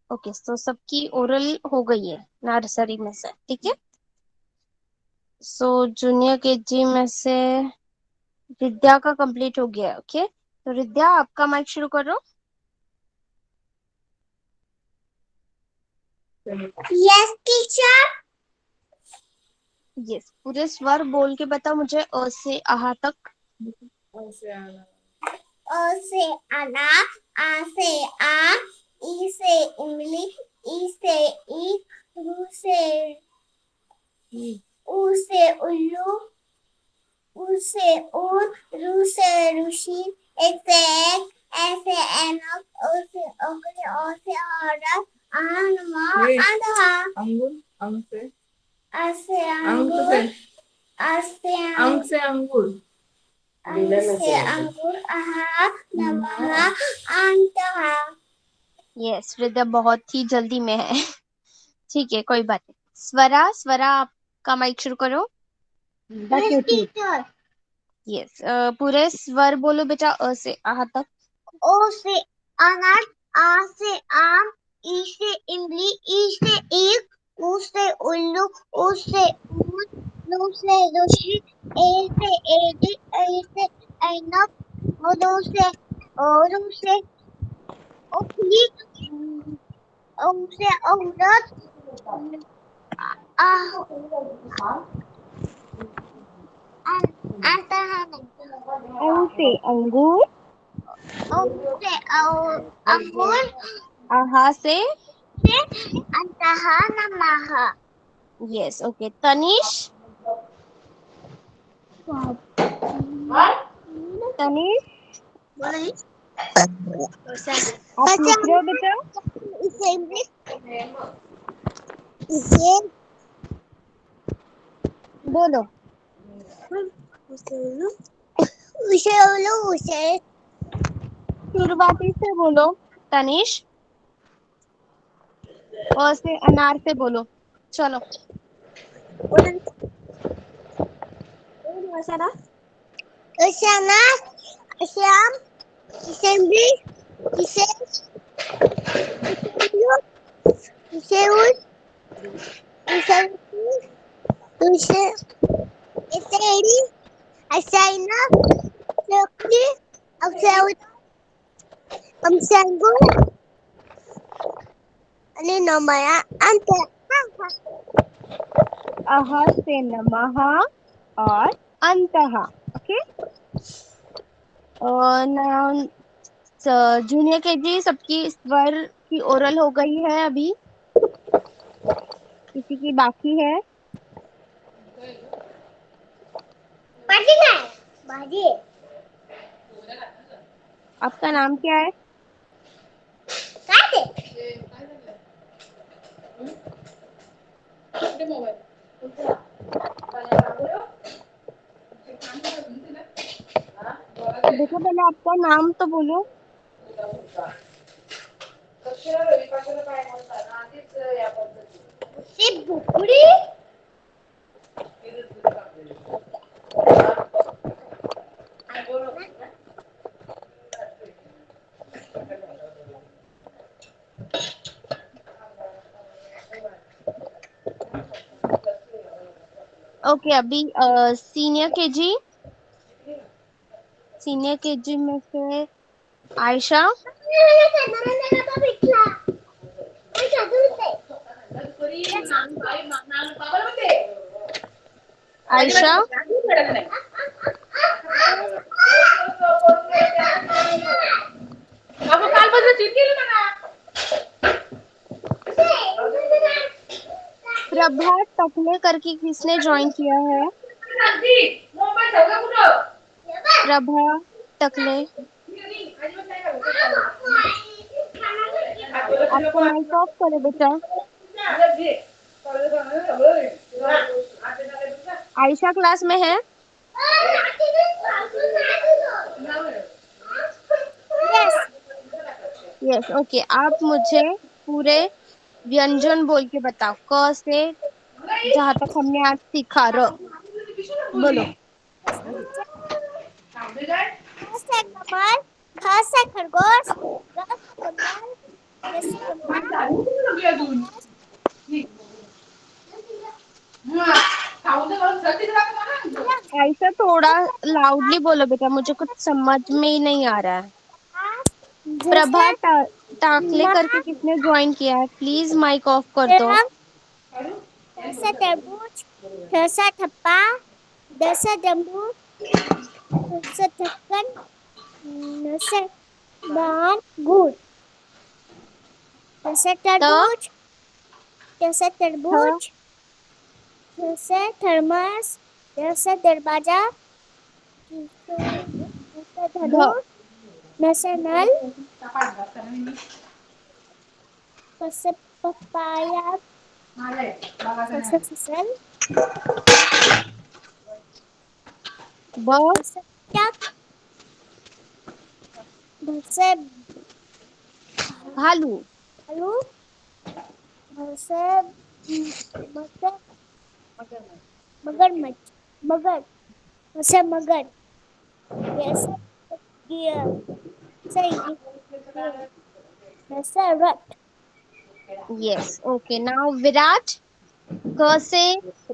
[SPEAKER 1] ओके, तो सबकी ओरल हो गई है नर्सरी में से, ठीक है। सो जूनियर केजी में से विद्या का कंप्लीट हो गया है। ओके, तो विद्या आपका माइक शुरू करो।
[SPEAKER 2] Yes teacher.
[SPEAKER 1] यस, पूरे स्वर बोल के बताओ मुझे, अ से आहा तक।
[SPEAKER 4] ओ से आना,
[SPEAKER 2] ओ से आना, आ से आ, ई से इमली, ई से ई, रू से ऊ से उल्लू, ऊ से ऊन, रू से ऋषि, एक से एक, ए से ऐनक, ओ से ओकरे, ओ से औरत, आ नमा
[SPEAKER 4] ये।
[SPEAKER 2] आधा,
[SPEAKER 4] अंगूर, अंग से
[SPEAKER 2] आ से
[SPEAKER 4] अंक
[SPEAKER 2] अंगूर,
[SPEAKER 4] से
[SPEAKER 2] आ से
[SPEAKER 4] अंक से अंगूर,
[SPEAKER 2] अंगूर, आहा नमः अंतः।
[SPEAKER 1] यस, विद्या बहुत ही जल्दी में है। ठीक है, कोई बात नहीं। स्वरा, स्वरा आपका माइक शुरू करो।
[SPEAKER 2] Yes teacher.
[SPEAKER 1] यस, पूरे स्वर बोलो बेटा, अ से आहा तक।
[SPEAKER 2] ओ से अनार, आ से आम, ई से इमली, ई से ईख, ऊ से उल्लू, ऊ से ऊन, रू से ऋषि, ए से एडी, ए से ऐनक, रू से रू से ओखली, ओ से औरत, आ अंतः
[SPEAKER 1] अंग से अंगूर,
[SPEAKER 2] ओ से अंगूर,
[SPEAKER 1] आहा से।
[SPEAKER 2] अंतः नमः।
[SPEAKER 1] Yes, okay. तनिष, तनिष आप लिख रहे हो बेटा? बोलो। शुरुआती से बोलो तनिष, अ से अनार से बोलो। चलो,
[SPEAKER 2] श्याम, असेंबली, namanya ante.
[SPEAKER 1] आहा से नमः और अंतः। ओके, नाउ जूनियर केजी सबकी स्वर की ओरल हो गई है अभी, किसी की बाकी है?
[SPEAKER 2] Baji.
[SPEAKER 1] आपका नाम क्या है?
[SPEAKER 2] Kade.
[SPEAKER 1] देखो पहले आपका नाम तो बोलो।
[SPEAKER 2] Si bukuri.
[SPEAKER 1] ओके, अभी सीनियर केजी में से आयशा। आयशा, प्रभा टकले करके किसने ज्वाइन किया है? प्रभा टकले, आपका माइक ऑफ करो बेटा। आयशा क्लास में है?
[SPEAKER 2] Yes.
[SPEAKER 1] यस ओके, आप मुझे पूरे व्यंजन बोल के बताओ, क से जहाँ तक हमने आज सीखा। र बोलो।
[SPEAKER 2] ख से कमल, ख से खरगोश, ग से गंगल, ग से गंगा,
[SPEAKER 1] ऐसा थोड़ा लाउडली बोलो बेटा, मुझे कुछ समझ में ही नहीं आ रहा है। प्रभा
[SPEAKER 2] जैसे
[SPEAKER 1] टाकले करके किसने ज्वाइन किया है? प्लीज माइक ऑफ कर दो।
[SPEAKER 2] त से तरबूज, ठ से ठप्पा, ड से डमरू, ढ से ढक्कन, न से नान गुड़, ट से
[SPEAKER 1] तो
[SPEAKER 2] तरबूज, ट से
[SPEAKER 1] थ
[SPEAKER 2] तरबूज, थ से थर्मस, द से दरवाजा, ध से
[SPEAKER 1] ध
[SPEAKER 2] धनुष, न से नल, प से पपाया, फ से फसल,
[SPEAKER 1] ब
[SPEAKER 2] भ से टक, भ से
[SPEAKER 1] भालू।
[SPEAKER 2] भालू, भ से मगर, मगरमच्छ, मगर, ग से मगर, ग से गियर, से गियर, ग से रथ,
[SPEAKER 1] यस ओके, नाउ विराट, क से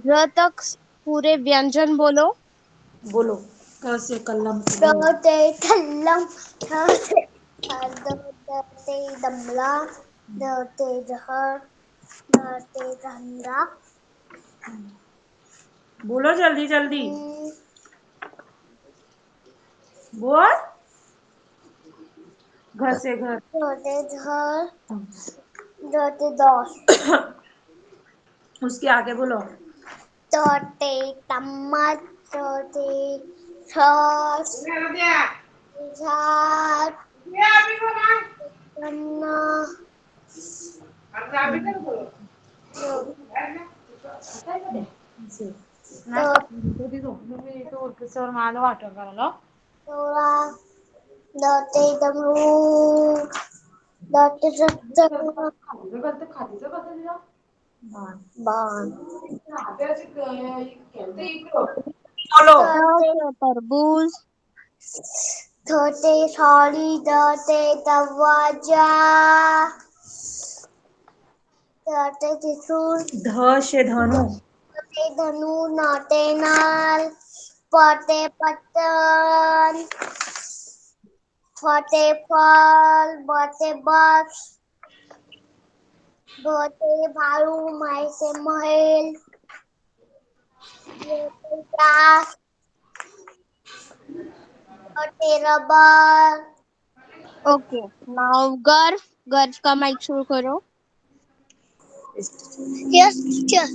[SPEAKER 1] र तक पूरे व्यंजन बोलो।
[SPEAKER 3] बोलो। क से कलम।
[SPEAKER 2] ड ते कलम, ठ से द ते दमला, द ते दहर, द ते दंडा,
[SPEAKER 3] बोलो जल्दी जल्दी बोल। घर से घर।
[SPEAKER 2] द ते घर, द ते दोस,
[SPEAKER 3] उसके आगे बोलो।
[SPEAKER 2] द ते तम्मच, द ते छाछ, झाड़, गन्ना,
[SPEAKER 3] मला वाटत करायला
[SPEAKER 2] तोड़ा, द ते डमरू, द ते दत्त, बाण,
[SPEAKER 3] बोलो।
[SPEAKER 1] त से तरबूज।
[SPEAKER 2] थ ते थाली, द ते दरवाजा, ध ते त्रिशूल,
[SPEAKER 3] ध से धनु।
[SPEAKER 2] ध ते धनु, न ते नाल, प ते पत्तन, फ ते फल, ब ते बस, भ ते भालू, मै से महल, य ते ग्लास, ट ते रबर,
[SPEAKER 1] ओके, नाउ गर्व, गर्व का माइक शुरू करो।
[SPEAKER 2] यस टीचर,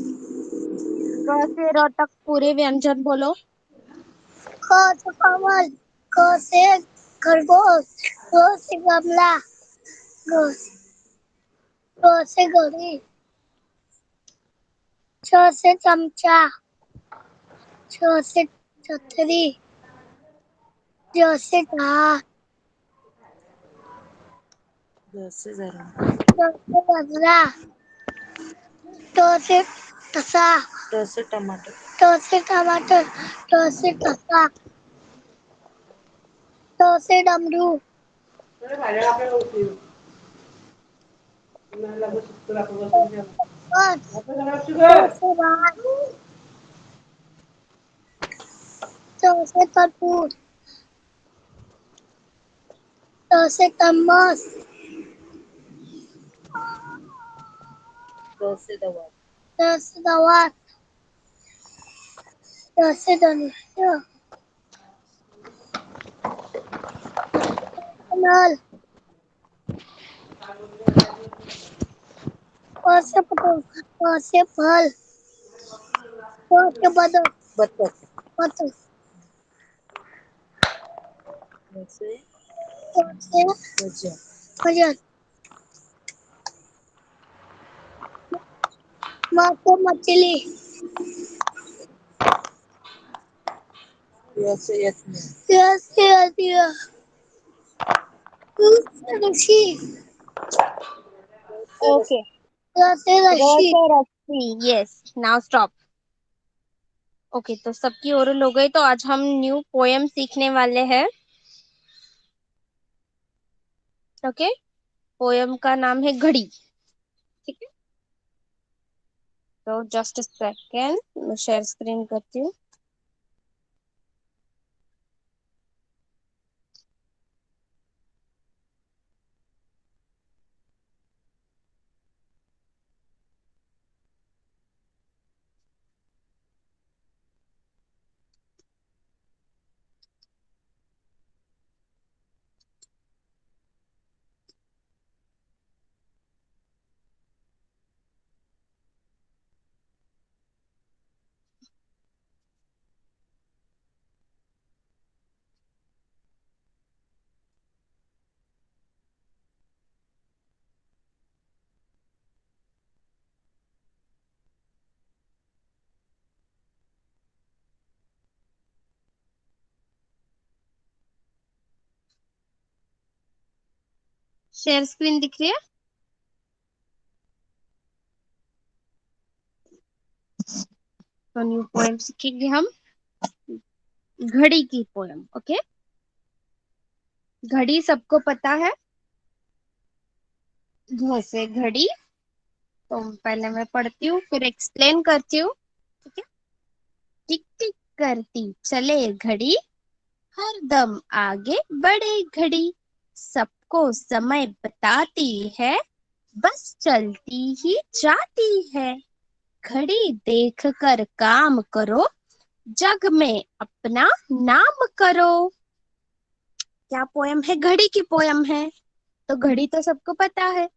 [SPEAKER 1] क से र तक पूरे व्यंजन बोलो।
[SPEAKER 2] ख से कमल, ख से खरगोश, ग से गमला, ग से घड़ी, छ से चमचा, छ से छतरी, ज से घास,
[SPEAKER 3] ग से जरा।
[SPEAKER 2] ट से गजरा, ट से टसा,
[SPEAKER 3] ट से टमाटर।
[SPEAKER 2] ट से टमाटर, ट से टसा, ट से डमरू, बस, ट से बाण, ट से तरबूज, ट से तमस,
[SPEAKER 3] द से दवा।
[SPEAKER 2] ट से दवात, ट से धनुष्य, नल, प से पतंग, प से फल, प से बदक,
[SPEAKER 3] बत्तख।
[SPEAKER 2] बतख,
[SPEAKER 3] ग से
[SPEAKER 2] प से
[SPEAKER 3] गजा।
[SPEAKER 2] गजर, म से मछली,
[SPEAKER 3] य से यत्न।
[SPEAKER 2] य से अदिया, ऋ से ऋषि,
[SPEAKER 1] Okay.
[SPEAKER 2] रस्सी
[SPEAKER 1] Yes. Now stop. ओके तो सबकी ओरल हो गई, तो आज हम न्यू पोएम सीखने वाले हैं। ओके, पोएम का नाम है घड़ी। ठीक है, तो जस्ट सेकेंड, मैं शेयर स्क्रीन करती हूँ। शेयर स्क्रीन दिख रही है? तो न्यू पोएम सीखेंगे हम, घड़ी की पोएम। ओके, घड़ी सबको पता है, जैसे घड़ी। तो पहले मैं पढ़ती हूँ फिर एक्सप्लेन करती हूँ। ठीक है, टिक टिक करती चले घड़ी, हर दम आगे बढ़े घड़ी, सबको समय बताती है, बस चलती ही जाती है। घड़ी देख कर काम करो, जग में अपना नाम करो। क्या पोयम है? घड़ी की पोयम है। तो घड़ी तो सबको पता है,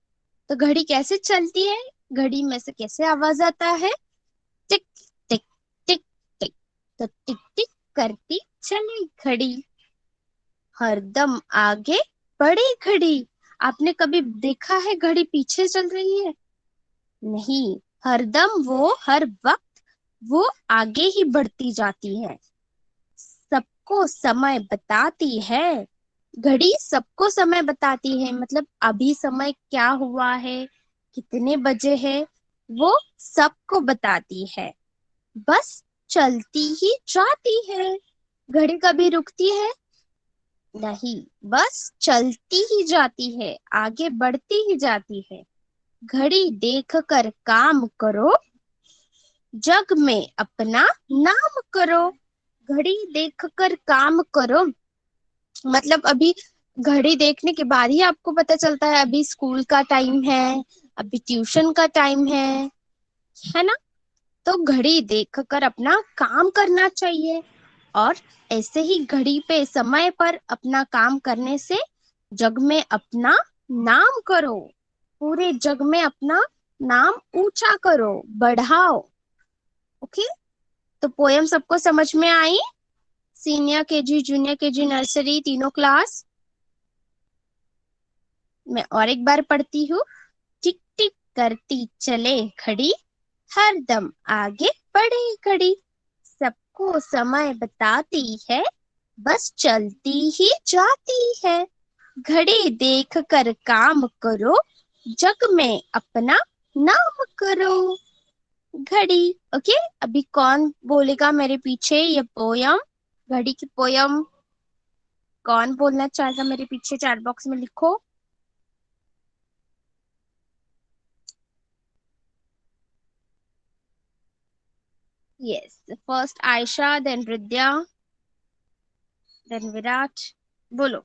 [SPEAKER 1] तो घड़ी कैसे चलती है, घड़ी में से कैसे आवाज आता है? टिक टिक टिक टिक। तो टिक टिक करती चले घड़ी, हरदम आगे बढ़े घड़ी। आपने कभी देखा है घड़ी पीछे चल रही है? नहीं, हरदम वो हर वक्त वो आगे ही बढ़ती जाती है। सबको समय बताती है, घड़ी सबको समय बताती है, मतलब अभी समय क्या हुआ है, कितने बजे है, वो सबको बताती है, बस चलती ही जाती है। घड़ी कभी रुकती है? नहीं, बस चलती ही जाती है, आगे बढ़ती ही जाती है। घड़ी देख कर काम करो, जग में अपना नाम करो। घड़ी देख कर काम करो, मतलब अभी घड़ी देखने के बाद ही आपको पता चलता है अभी स्कूल का टाइम है, अभी ट्यूशन का टाइम है ना? तो घड़ी देख कर अपना काम करना चाहिए, और ऐसे ही घड़ी पे समय पर अपना काम करने से जग में अपना नाम करो, पूरे जग में अपना नाम ऊंचा करो, बढ़ाओ। ओके, तो पोयम सबको समझ में आई? Senior KG, junior KG, nursery, तीनों क्लास। मैं और एक बार पढ़ती हूँ। टिक टिक करती चले घड़ी, हर दम आगे बढ़े घड़ी, सबको समय बताती है, बस चलती ही जाती है। घड़ी देख कर काम करो, जग में अपना नाम करो। घड़ी। ओके, अभी कौन बोलेगा मेरे पीछे ये पोयम, घड़ी की पोयम? कौन बोलना चाहेगा मेरे पीछे? चैट बॉक्स में लिखो। यस, फर्स्ट आयशा, देन विद्या, देन विराट। बोलो।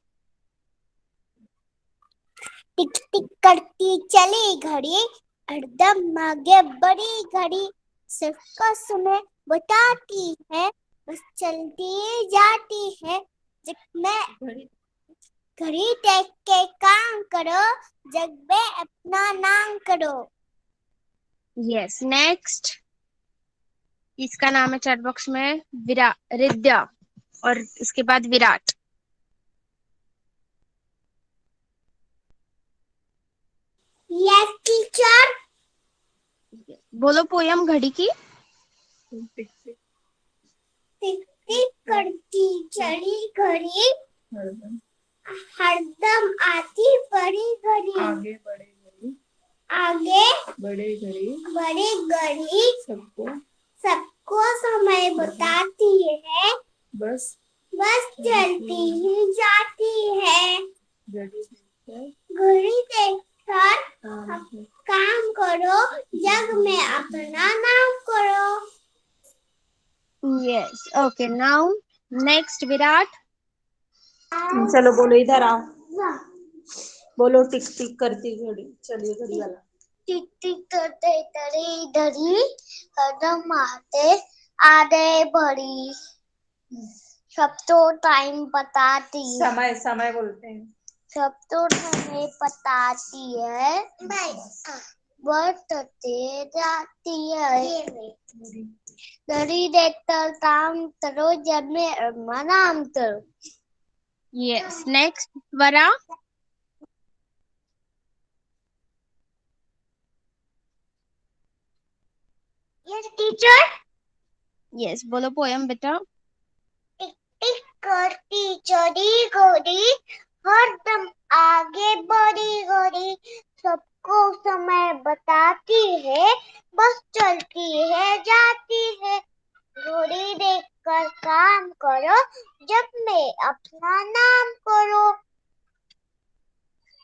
[SPEAKER 2] टिक टिक करती चली घड़ी, हरदम आगे बढ़ी घड़ी, सबका समय बताती है, बस चलती जाती है। जग में घड़ी देख के काम करो, जग में अपना नाम करो।
[SPEAKER 1] Yes, next. इसका नाम है चैट बॉक्स में रिद्या, और उसके बाद विराट।
[SPEAKER 2] Yes teacher.
[SPEAKER 1] बोलो पोयम घड़ी की।
[SPEAKER 4] टिक टिक
[SPEAKER 2] टिक टिक करती चली घड़ी,
[SPEAKER 4] हरदम
[SPEAKER 2] हरदम आती बड़ी घड़ी,
[SPEAKER 4] आगे बढ़े घड़ी,
[SPEAKER 2] आगे
[SPEAKER 4] बढ़े घड़ी,
[SPEAKER 2] बड़ी घड़ी
[SPEAKER 4] सबको
[SPEAKER 2] सबको समय बताती है,
[SPEAKER 4] बस
[SPEAKER 2] बस चलती ही जाती है।
[SPEAKER 4] घड़ी देखकर
[SPEAKER 2] घड़ी देखकर
[SPEAKER 4] काम
[SPEAKER 2] काम करो, जग में अपना नाम करो।
[SPEAKER 1] Yes. Okay. Now next Virat.
[SPEAKER 4] चलो बोलो, इधर आओ, बोलो टिक टिक करती घड़ी, चलिए घड़ी वाला।
[SPEAKER 2] टिक टिक करते तरी धरी, हरदम आते आधे भरी, सब तो टाइम बताती है,
[SPEAKER 4] समय समय बोलते हैं,
[SPEAKER 2] सब तो समय बताती है, बढ़ते जाती है। घड़ी देखकर काम करो, जब में अपना नाम करो।
[SPEAKER 1] Yes. Next Svara.
[SPEAKER 2] Yes, teacher.
[SPEAKER 1] Yes. बोलो poem बेटा.
[SPEAKER 2] टिक टिक करती चली घड़ी, हरदम आगे बढ़ी घड़ी, सबको समय बताती है, बस चलती है जाती है। घड़ी देखकर काम करो, जब में अपना नाम करो।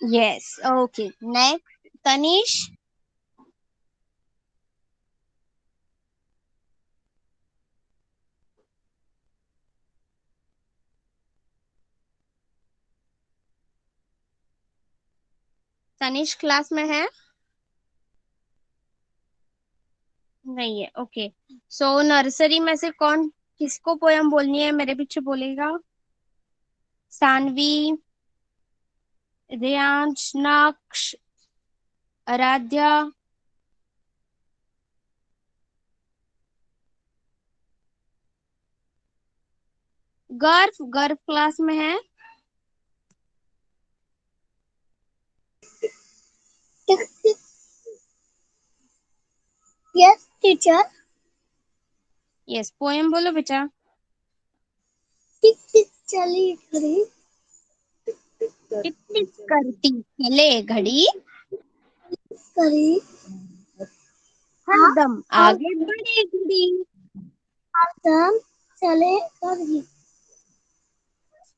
[SPEAKER 1] Yes. Okay. Next Tanish. Tanish class में है? नहीं है। ओके। सो नर्सरी में से कौन किसको पोयम बोलनी है मेरे पीछे बोलेगा? सानवी, रियांश, नक्श, आराध्या। गर्व गर्व क्लास में है?
[SPEAKER 2] Yes teacher.
[SPEAKER 1] यस। पोयम बोलो बेटा।
[SPEAKER 2] टिक टिक चली घड़ी,
[SPEAKER 1] टिक टिक करती चले घड़ी,
[SPEAKER 2] घड़ी
[SPEAKER 1] हरदम आगे बढ़े घड़ी,
[SPEAKER 2] हरदम चले घड़ी,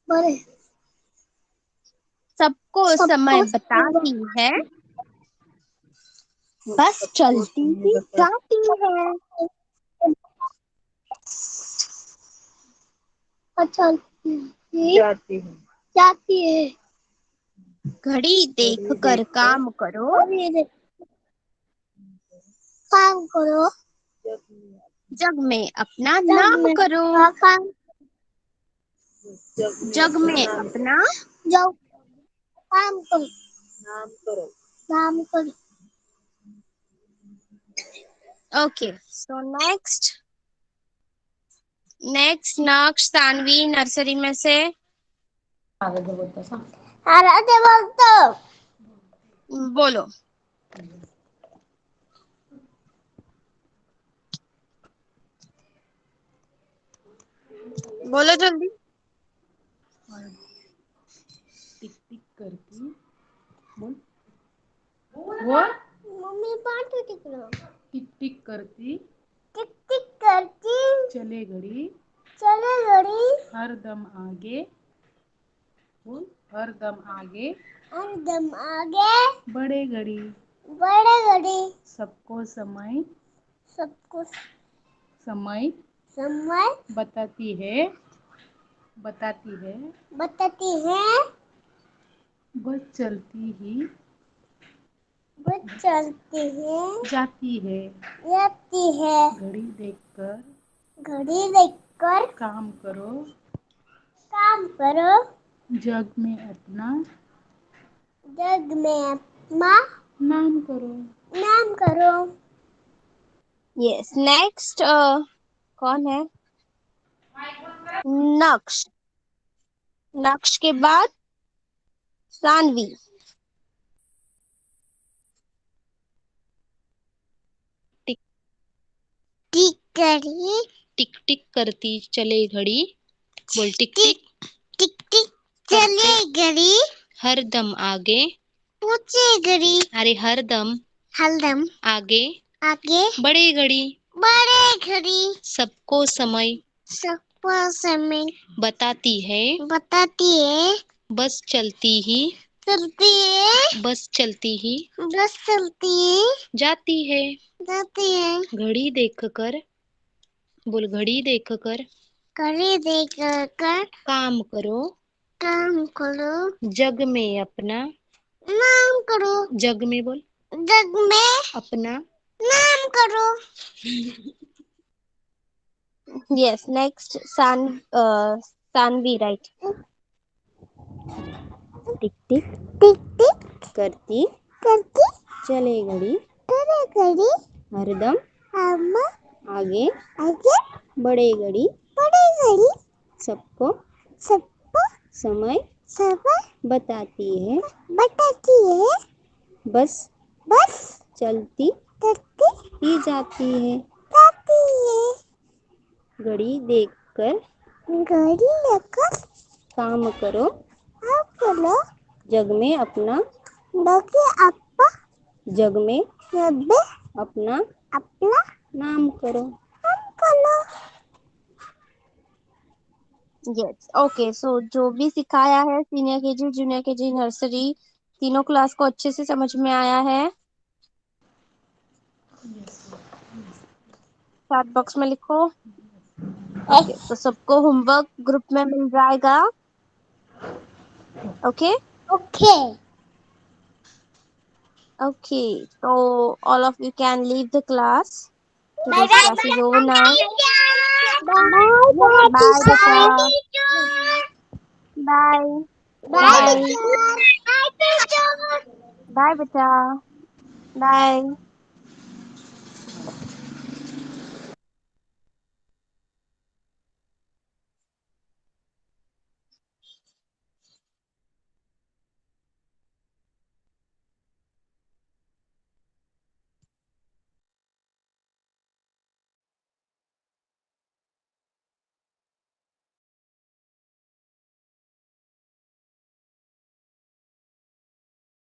[SPEAKER 2] बढ़े
[SPEAKER 1] सबको समय बताती है, बस चलती ही जाती है।
[SPEAKER 4] जाती हूँ,
[SPEAKER 2] जाती है।
[SPEAKER 1] घड़ी देख कर काम करो,
[SPEAKER 2] काम करो,
[SPEAKER 1] जग में अपना नाम करो,
[SPEAKER 2] काम
[SPEAKER 1] जग में अपना
[SPEAKER 2] जाओ, काम करो,
[SPEAKER 4] नाम करो।
[SPEAKER 2] काम करो।
[SPEAKER 1] ओके। सो नेक्स्ट नक्श, सानवी नर्सरी में से।
[SPEAKER 2] आराधे बोलतो।
[SPEAKER 1] बोलो। बोलो जल्दी।
[SPEAKER 4] टिक टिक करती बोल, बोल।
[SPEAKER 2] मम्मी पाठ टिकलो।
[SPEAKER 4] टिक टिक करती
[SPEAKER 2] टिक टिक करती
[SPEAKER 4] चले घड़ी,
[SPEAKER 2] चले घड़ी,
[SPEAKER 4] हरदम आगे बोल, हरदम आगे
[SPEAKER 2] हरदम आगे
[SPEAKER 4] बढ़े घड़ी,
[SPEAKER 2] बढ़े घड़ी,
[SPEAKER 4] सबको समय
[SPEAKER 2] सबको
[SPEAKER 4] समय
[SPEAKER 2] समय
[SPEAKER 4] बताती है, बताती है,
[SPEAKER 2] बताती है,
[SPEAKER 4] बस चलती ही
[SPEAKER 2] वो चलती है
[SPEAKER 4] जाती है।
[SPEAKER 2] जाती है।
[SPEAKER 4] घड़ी देखकर
[SPEAKER 2] घड़ी देखकर
[SPEAKER 4] काम करो,
[SPEAKER 2] काम करो,
[SPEAKER 4] जग में अपना
[SPEAKER 2] जग में अपना
[SPEAKER 4] नाम करो।
[SPEAKER 2] नाम करो।
[SPEAKER 1] यस। नेक्स्ट कौन है? नक्श। नक्श के बाद सानवी। टिक
[SPEAKER 2] टिक करी,
[SPEAKER 1] टिक टिक करती चले घड़ी, बोल टिक टिक
[SPEAKER 2] टिक टिक चले घड़ी
[SPEAKER 1] हरदम आगे,
[SPEAKER 2] पूछे घड़ी
[SPEAKER 1] अरे हरदम
[SPEAKER 2] हरदम
[SPEAKER 1] आगे,
[SPEAKER 2] आगे
[SPEAKER 1] बड़े घड़ी,
[SPEAKER 2] बड़े घड़ी
[SPEAKER 1] सबको समय
[SPEAKER 2] सबको समय
[SPEAKER 1] बताती है,
[SPEAKER 2] बताती है
[SPEAKER 1] बस चलती ही,
[SPEAKER 2] चलती है
[SPEAKER 1] बस चलती ही
[SPEAKER 2] बस चलती है
[SPEAKER 1] जाती है।
[SPEAKER 2] जाती है
[SPEAKER 1] घड़ी देखकर, बोल घड़ी देखकर
[SPEAKER 2] घड़ी देख कर
[SPEAKER 1] काम करो,
[SPEAKER 2] काम करो
[SPEAKER 1] जग में अपना,
[SPEAKER 2] नाम करो
[SPEAKER 1] जग में बोल,
[SPEAKER 2] जग में
[SPEAKER 1] अपना
[SPEAKER 2] नाम करो।
[SPEAKER 1] Yes, next Sanvi, right? टिक टिक
[SPEAKER 2] टिक टिक
[SPEAKER 1] करती
[SPEAKER 2] करती
[SPEAKER 1] चले घड़ी,
[SPEAKER 2] चले घड़ी
[SPEAKER 1] हरदम
[SPEAKER 2] हम
[SPEAKER 1] आगे,
[SPEAKER 2] आगे
[SPEAKER 1] बड़े घड़ी,
[SPEAKER 2] बड़ी घड़ी
[SPEAKER 1] सबको
[SPEAKER 2] सबको
[SPEAKER 1] समय
[SPEAKER 2] समय
[SPEAKER 1] बताती है,
[SPEAKER 2] बताती है
[SPEAKER 1] बस
[SPEAKER 2] बस
[SPEAKER 1] चलती
[SPEAKER 2] करती
[SPEAKER 1] ही जाती है।
[SPEAKER 2] जाती है
[SPEAKER 1] घड़ी देखकर
[SPEAKER 2] घड़ी लेकर
[SPEAKER 1] काम करो,
[SPEAKER 2] आप करो
[SPEAKER 1] जग में अपना,
[SPEAKER 2] लगे अपा
[SPEAKER 1] जग में
[SPEAKER 2] लबे
[SPEAKER 1] अपना
[SPEAKER 2] अपना
[SPEAKER 1] नाम करो।
[SPEAKER 2] नाम करो।
[SPEAKER 1] यस ओके, सो जो भी सिखाया है senior KG, junior KG, nursery, तीनों क्लास को अच्छे से समझ में आया है? चैट बॉक्स में लिखो। ओके, तो सबको होमवर्क ग्रुप में मिल जाएगा। ओके
[SPEAKER 2] ओके
[SPEAKER 1] ओके, तो all of you can leave the class.
[SPEAKER 2] Bye
[SPEAKER 1] Today's class is over now.
[SPEAKER 2] Bye
[SPEAKER 1] Bye beta. Bye.
[SPEAKER 2] Bye
[SPEAKER 1] Bye.
[SPEAKER 2] Teacher
[SPEAKER 1] Bye beta. Bye.